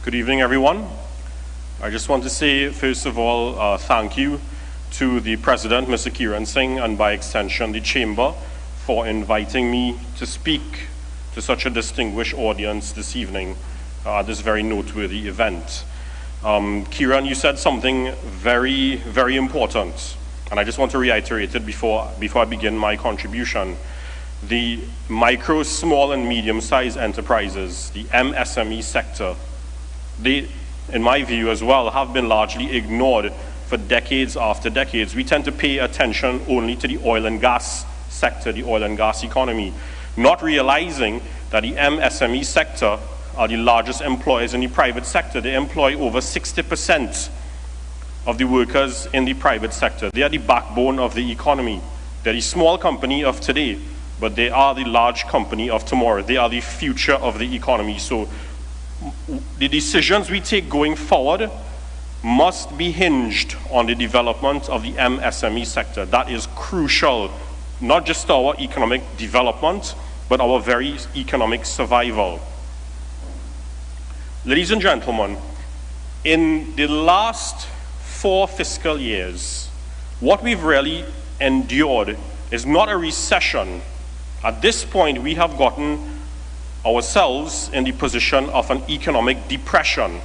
Good evening, everyone. I just want to say, first of all, thank you to the President, Mr. Kiran Singh, and by extension, the Chamber, for inviting me to speak to such a distinguished audience this evening at this very noteworthy event. Kiran, you said something very, very important, and I just want to reiterate it before I begin my contribution. The micro, small, and medium-sized enterprises, the MSME sector, they, in my view as well, have been largely ignored for decades after decades. We tend to pay attention only to the oil and gas sector, the oil and gas economy, not realizing that the MSME sector are the largest employers in the private sector. They employ over 60% of the workers in the private sector. They are the backbone of the economy. They're the small company of today, but they are the large company of tomorrow. They are the future of the economy. So the decisions we take going forward must be hinged on the development of the MSME sector. That is crucial, not just to our economic development, but our very economic survival. Ladies and gentlemen, in the last 4 fiscal years, what we've really endured is not a recession. At this point, we have gotten ourselves in the position of an economic depression.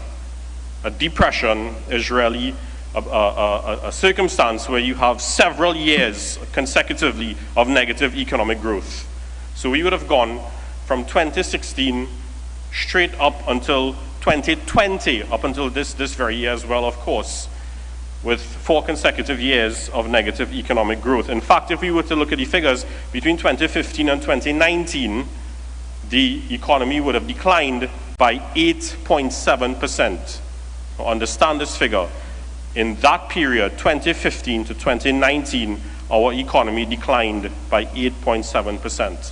A depression is really a circumstance where you have several years consecutively of negative economic growth. So we would have gone from 2016 straight up until 2020, up until this very year as well, of course, with 4 consecutive years of negative economic growth. In fact, if we were to look at the figures between 2015 and 2019, the economy would have declined by 8.7%. Understand this figure. In that period, 2015 to 2019, our economy declined by 8.7%.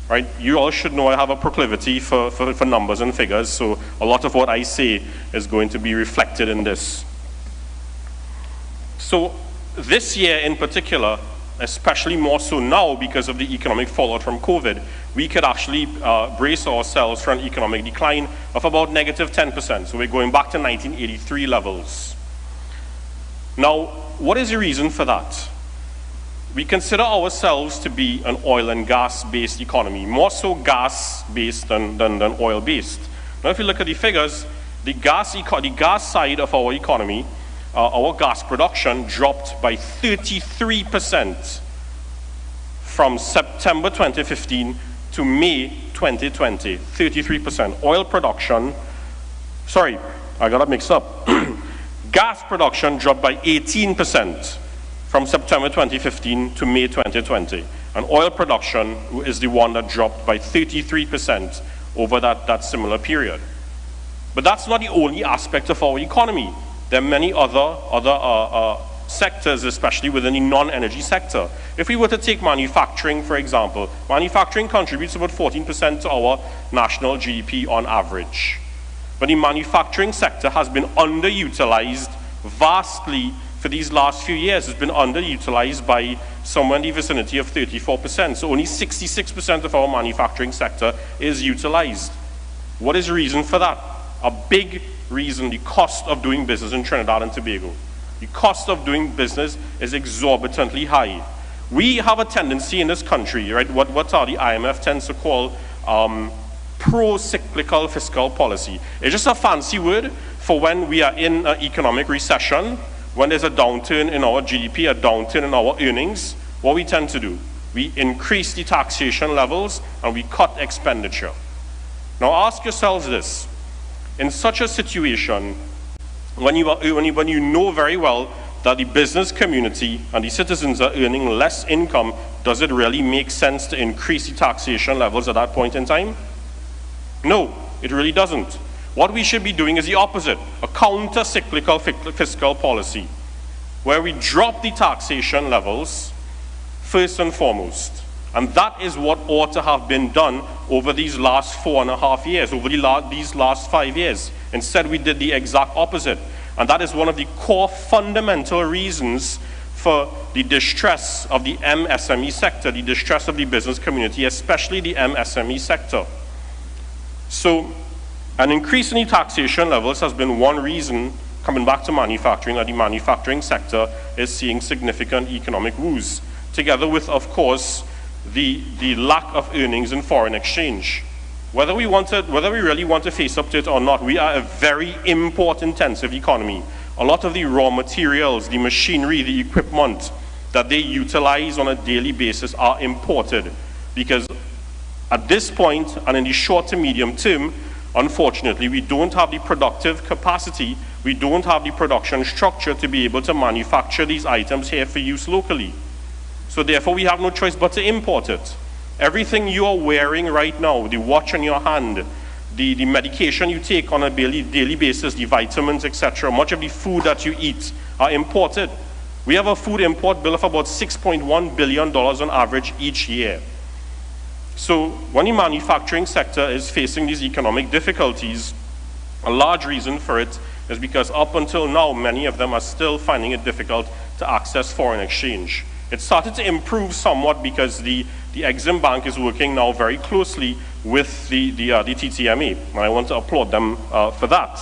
Right? You all should know I have a proclivity for numbers and figures, so a lot of what I say is going to be reflected in this. So this year in particular, especially more so now because of the economic fallout from COVID, we could actually brace ourselves for an economic decline of about negative 10%. So we're going back to 1983 levels. Now, what is the reason for that? We consider ourselves to be an oil and gas-based economy, more so gas-based than oil-based. Now, if you look at the figures, the gas side of our economy, our gas production dropped by 33% from September 2015 to May 2020, 33%. Oil production, sorry, I got it mixed up. Gas production dropped by 18% from September 2015 to May 2020. And oil production is the one that dropped by 33% over that similar period. But that's not the only aspect of our economy. There are many other sectors, especially within the non-energy sector. If we were to take manufacturing, for example, manufacturing contributes about 14% to our national GDP on average. But the manufacturing sector has been underutilized vastly for these last few years. It's been underutilized by somewhere in the vicinity of 34%. So only 66% of our manufacturing sector is utilized. What is the reason for that? A big reason: the cost of doing business in Trinidad and Tobago. The cost of doing business is exorbitantly high. We have a tendency in this country, right, what the IMF tends to call pro-cyclical fiscal policy. It's just a fancy word for when we are in an economic recession, when there's a downturn in our GDP, a downturn in our earnings. What we tend to do, we increase the taxation levels and we cut expenditure. Now ask yourselves this: in such a situation, when you know very well that the business community and the citizens are earning less income, does it really make sense to increase the taxation levels at that point in time? No, it really doesn't. What we should be doing is the opposite: a counter-cyclical fiscal policy, where we drop the taxation levels first and foremost. And that is what ought to have been done over these last 4.5 years, over these last 5 years. Instead, we did the exact opposite. And that is one of the core fundamental reasons for the distress of the MSME sector, the distress of the business community, especially the MSME sector. So An increase in the taxation levels has been one reason, coming back to manufacturing, that the manufacturing sector is seeing significant economic woes, together with, of course, the lack of earnings in foreign exchange. Whether we really want to face up to it or not, we are a very import-intensive economy. A lot of the raw materials, the machinery, the equipment that they utilize on a daily basis are imported, because at this point and in the short to medium term, unfortunately, we don't have the productive capacity, we don't have the production structure to be able to manufacture these items here for use locally. So therefore, we have no choice but to import it. Everything you are wearing right now, the watch on your hand, the medication you take on a daily basis, the vitamins, etc., much of the food that you eat are imported. We have a food import bill of about $6.1 billion on average each year. So when the manufacturing sector is facing these economic difficulties, a large reason for it is because up until now, many of them are still finding it difficult to access foreign exchange. It started to improve somewhat because the Exim Bank is working now very closely with the TTMA, and I want to applaud them for that.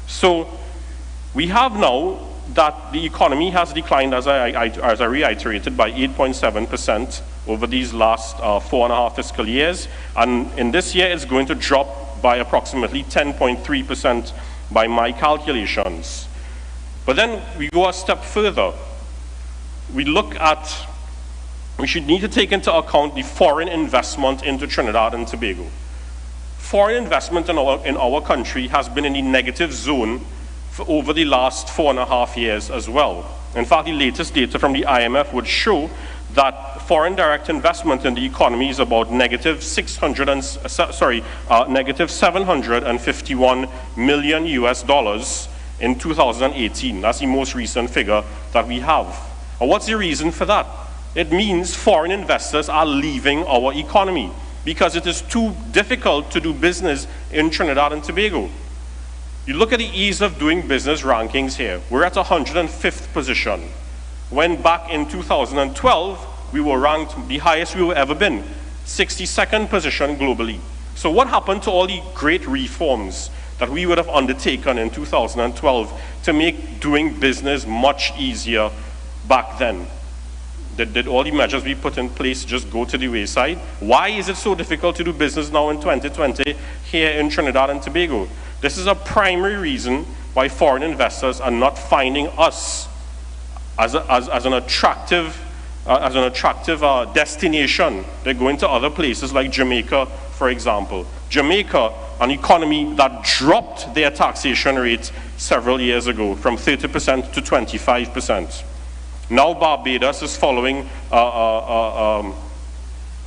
So we have now that the economy has declined, as I reiterated, by 8.7% over these last 4.5 fiscal years, and in this year it's going to drop by approximately 10.3% by my calculations. But then we go a step further. We should need to take into account the foreign investment into Trinidad and Tobago. Foreign investment in our country has been in the negative zone for over the last 4.5 years as well. In fact, the latest data from the IMF would show that foreign direct investment in the economy is about negative 751 million US dollars in 2018. That's the most recent figure that we have. And what's the reason for that? It means foreign investors are leaving our economy because it is too difficult to do business in Trinidad and Tobago. You look at the ease of doing business rankings here. We're at 105th position. When back in 2012, we were ranked the highest we've ever been, 62nd position globally. So what happened to all the great reforms that we would have undertaken in 2012 to make doing business much easier back then? Did all the measures we put in place just go to the wayside? Why is it so difficult to do business now in 2020 here in Trinidad and Tobago? This is a primary reason why foreign investors are not finding us as an attractive destination. They're going to other places like Jamaica, for example. Jamaica, an economy that dropped their taxation rate several years ago from 30% to 25%. Now Barbados is following a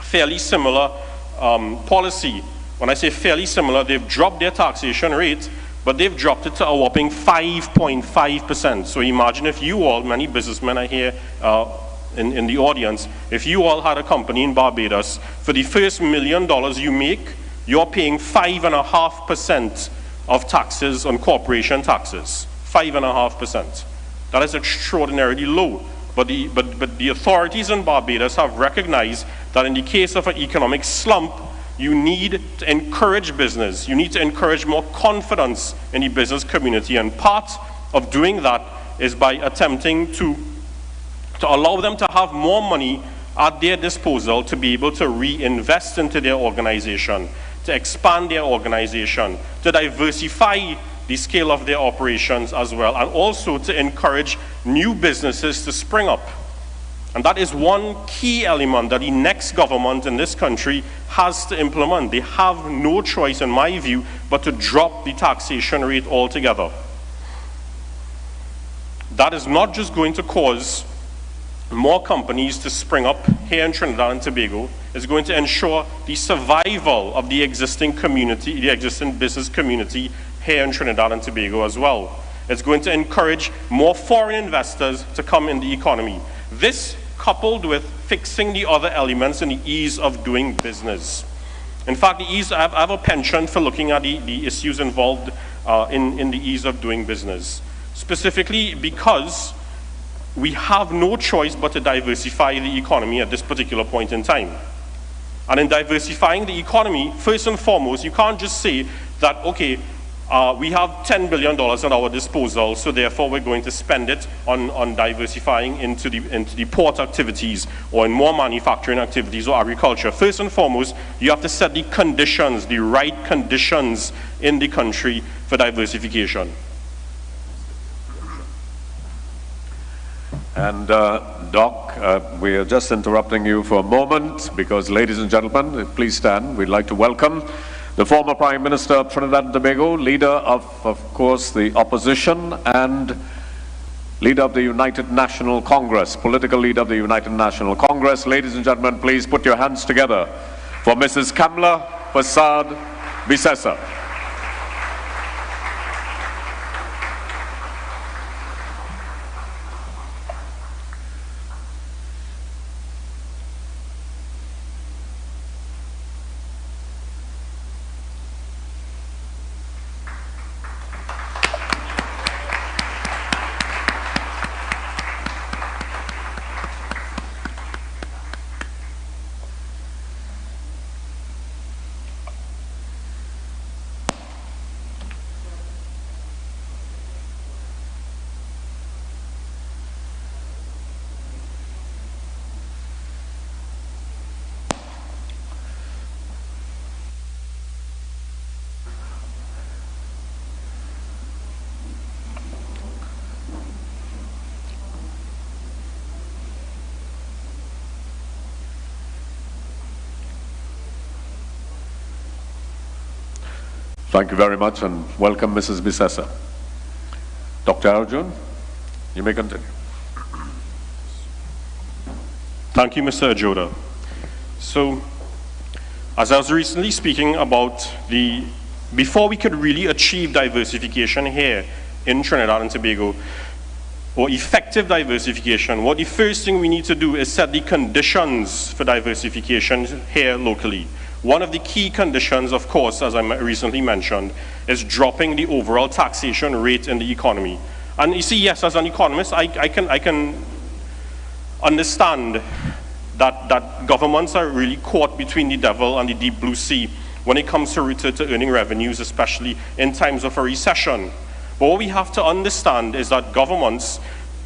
fairly similar policy. When I say fairly similar, they've dropped their taxation rate, but they've dropped it to a whopping 5.5%. So imagine if you all, many businessmen are here in the audience, if you all had a company in Barbados, for the first $1 million you make, you're paying 5.5% of taxes on corporation taxes. 5.5%. That is extraordinarily low. But the authorities in Barbados have recognized that in the case of an economic slump, you need to encourage business. You need to encourage more confidence in the business community. And part of doing that is by attempting to allow them to have more money at their disposal to be able to reinvest into their organization, to expand their organization, to diversify the scale of their operations as well, and also to encourage new businesses to spring up. And that is one key element that the next government in this country has to implement. They have no choice, in my view, but to drop the taxation rate altogether. That is not just going to cause more companies to spring up here in Trinidad and Tobago. It's going to ensure the survival of the existing community, the existing business community here in Trinidad and Tobago as well. It's going to encourage more foreign investors to come in the economy. This, coupled with fixing the other elements in the ease of doing business. In fact, I have a penchant for looking at the issues involved in the ease of doing business. Specifically because we have no choice but to diversify the economy at this particular point in time. And in diversifying the economy, first and foremost, you can't just say that, okay, we have $10 billion at our disposal, so therefore we're going to spend it on diversifying into the port activities or in more manufacturing activities or agriculture. First and foremost, you have to set the conditions, the right conditions in the country for diversification. And Doc, we are just interrupting you for a moment because, ladies and gentlemen, please stand. We'd like to welcome the former Prime Minister of Trinidad and Tobago, leader of course, the opposition and leader of the United National Congress, political leader of the United National Congress. Ladies and gentlemen, please put your hands together for Mrs. Kamla Persad Bisesa. Thank you very much and welcome, Mrs. Bisesa. Dr. Arjoon, you may continue. Thank you, Mr. Ajoda. So, as I was recently speaking about before we could really achieve diversification here in Trinidad and Tobago, or effective diversification, what the first thing we need to do is set the conditions for diversification here locally. One of the key conditions, of course, as I recently mentioned, is dropping the overall taxation rate in the economy. And you see, yes, as an economist, I can understand that governments are really caught between the devil and the deep blue sea when it comes to earning revenues, especially in times of a recession. But what we have to understand is that governments,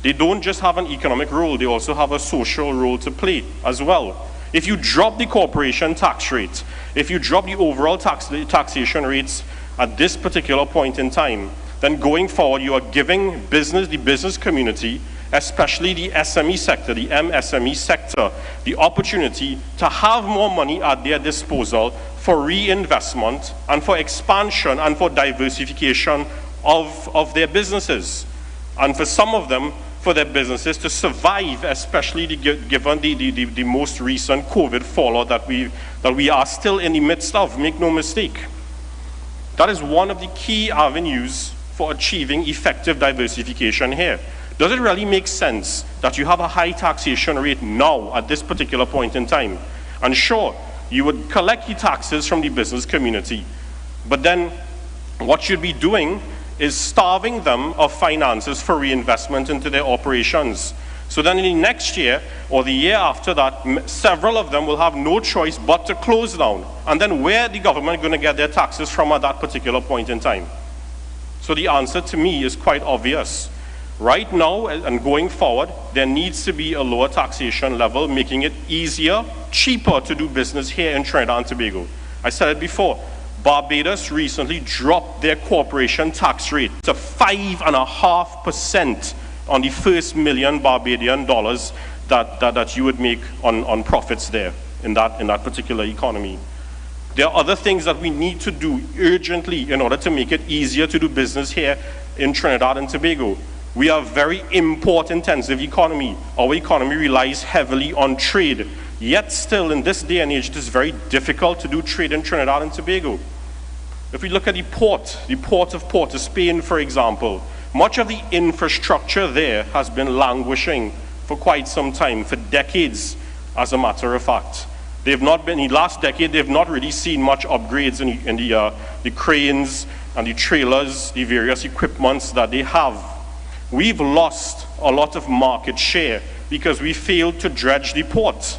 they don't just have an economic role, they also have a social role to play as well. If you drop the corporation tax rate, if you drop the overall taxation rates at this particular point in time, then going forward you are giving the business community, especially the SME sector, the MSME sector, the opportunity to have more money at their disposal for reinvestment and for expansion and for diversification of their businesses. And for some of them, for their businesses to survive, especially given the most recent COVID fallout that we are still in the midst of, make no mistake. That is one of the key avenues for achieving effective diversification here. Does it really make sense that you have a high taxation rate now at this particular point in time? And sure, you would collect the taxes from the business community, but then what you'd be doing is starving them of finances for reinvestment into their operations. So then in the next year or the year after that, several of them will have no choice but to close down. And then where the government going to get their taxes from at that particular point in time? So the answer to me is quite obvious. Right now and going forward, there needs to be a lower taxation level, making it easier, cheaper to do business here in Trinidad and Tobago. I said it before, Barbados recently dropped their corporation tax rate to 5.5% on the first $1 million Barbadian dollars that you would make on profits there in that particular economy. There are other things that we need to do urgently in order to make it easier to do business here in Trinidad and Tobago. We are a very import-intensive economy. Our economy relies heavily on trade. Yet still, in this day and age, it is very difficult to do trade in Trinidad and Tobago. If we look at the port of Port of Spain, for example, much of the infrastructure there has been languishing for quite some time, for decades, as a matter of fact. They've not been, in the last decade, they've not really seen much upgrades in the cranes and the trailers, the various equipments that they have. We've lost a lot of market share because we failed to dredge the port.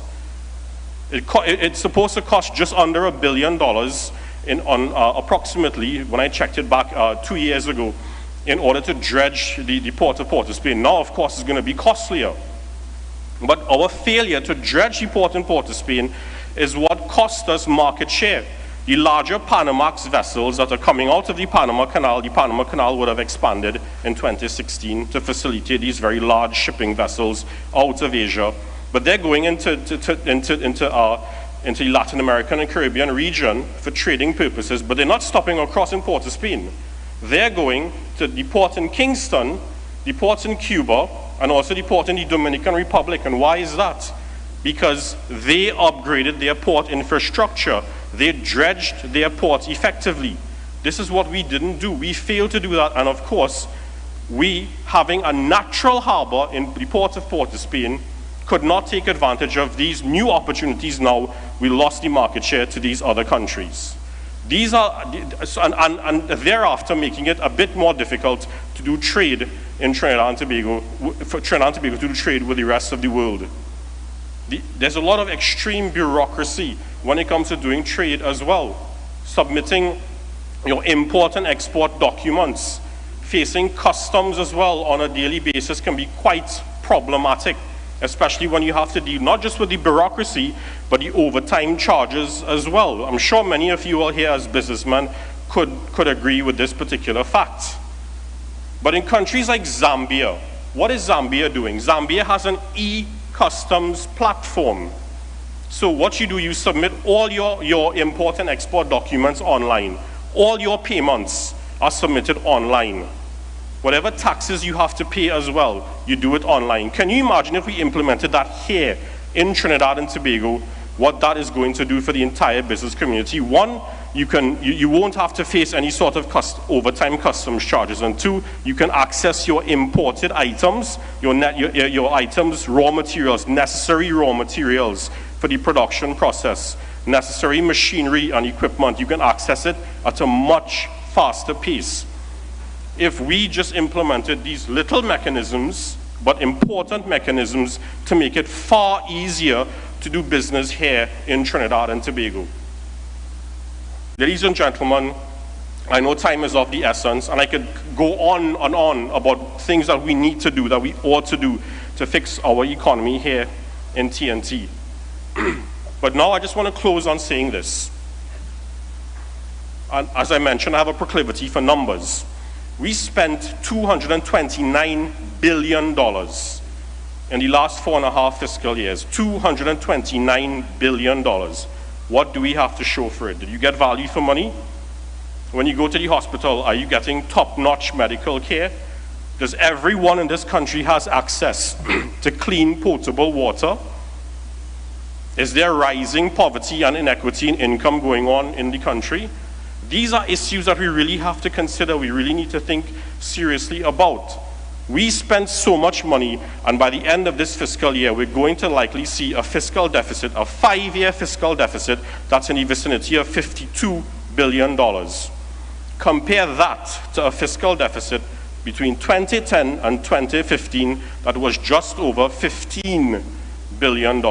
It's supposed to cost just under $1 billion approximately, when I checked it back 2 years ago, in order to dredge the port of Port of Spain. Now, of course, it's going to be costlier. But our failure to dredge the port in Port of Spain is what cost us market share. The larger Panamax vessels that are coming out of the Panama Canal would have expanded in 2016 to facilitate these very large shipping vessels out of Asia. But they're going into the Latin American and Caribbean region for trading purposes, but they're not stopping across in Port of Spain. They're going to the port in Kingston, the ports in Cuba, and also the port in the Dominican Republic. And why is that? Because they upgraded their port infrastructure. They dredged their ports effectively. This is what we didn't do. We failed to do that, and of course, we, having a natural harbor in the port of Port of Spain, could not take advantage of these new opportunities. Now we lost the market share to these other countries. These are, and thereafter making it a bit more difficult to do trade in Trinidad and Tobago, for Trinidad and Tobago to do trade with the rest of the world. There's a lot of extreme bureaucracy when it comes to doing trade as well. Submitting your import and export documents, facing customs as well on a daily basis can be quite problematic, especially when you have to deal not just with the bureaucracy, but the overtime charges as well. I'm sure many of you all here as businessmen could agree with this particular fact. But in countries like Zambia, what is Zambia doing? Zambia has an e-customs platform. So what you do, you submit all your import and export documents online. All your payments are submitted online. Whatever taxes you have to pay as well, you do it online. Can you imagine if we implemented that here in Trinidad and Tobago, what that is going to do for the entire business community? One, you won't have to face any sort of overtime customs charges, and two, you can access your imported items, your items, raw materials, necessary raw materials for the production process, necessary machinery and equipment. You can access it at a much faster pace. If we just implemented these little mechanisms, but important mechanisms, to make it far easier to do business here in Trinidad and Tobago. Ladies and gentlemen, I know time is of the essence, and I could go on and on about things that we need to do, that we ought to do to fix our economy here in TNT. But now I just want to close on saying this. And as I mentioned, I have a proclivity for numbers. We spent $229 billion in the last 4.5 fiscal years. $229 billion. What do we have to show for it? Did you get value for money? When you go to the hospital, are you getting top-notch medical care? Does everyone in this country has access to clean, potable water? Is there rising poverty and inequity in income going on in the country? These are issues that we really have to consider. We really need to think seriously about. We spent so much money, and by the end of this fiscal year, we're going to likely see a fiscal deficit, a 5-year fiscal deficit that's in the vicinity of $52 billion. Compare that to a fiscal deficit between 2010 and 2015 that was just over $15 billion.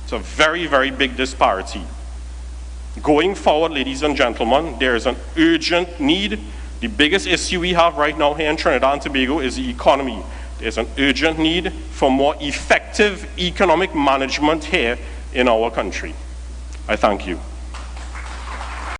It's a very, very big disparity. Going forward, ladies and gentlemen, there is an urgent need. The biggest issue we have right now here in Trinidad and Tobago is the economy. There's an urgent need for more effective economic management here in our country. I thank you.